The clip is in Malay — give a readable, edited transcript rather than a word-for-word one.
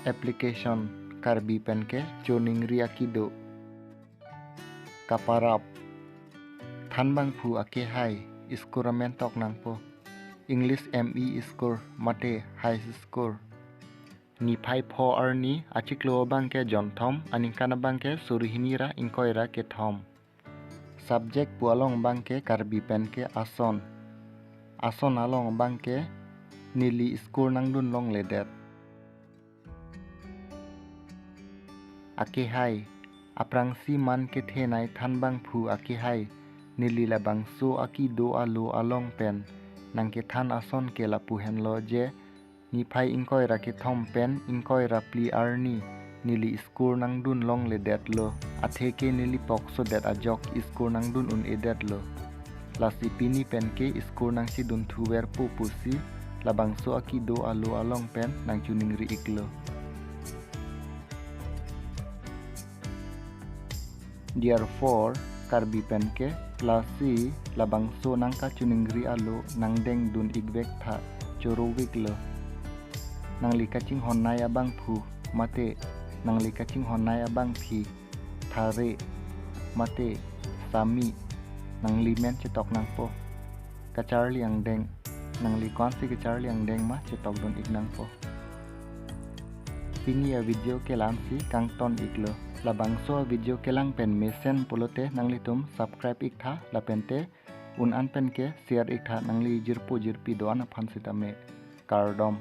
application Karbi penke Choningri akido kaparap thanbang phu ake hai score mentok nangpo English ME score mate high score ni phai pho arni achiklo bangke jonthom aningkana bangke surhinira inkoira ke thom subject pualong bangke Karbi penke ason along bangke nili score nangdun long ledet ake hai aprang si man ke thenai thanbang phu ake hai nili labang so akido alo along pen nangke than ason ke lapu henlo je ni phai inkoi ra ke thom pen inkoi ra pli arni nili score nangdun long ledet lo athe ke nili pok so det ajok score nangdun un edet lo lasi pini pen ke score nang si dun thuwer pu pusi labang so akido alo along pen nang Choningri iklo Therefore, Karbi penke lasi labang so nangka Choningri alo nang deng dun igwek tha chorowik lo nang likaching honnai abang phu mate nang likaching honnai abang phi thare mate sami nang limen chetok nang po kachar liang deng nang likon si kachar liang deng ma chetok dun ik nang po pini ya video ke lamsi kang ton iklo labang so video kelang pen mesen polote nangli tum subscribe ik tha lapente un an pen ke share ik tha nangli jirpi do an phan sitame kardom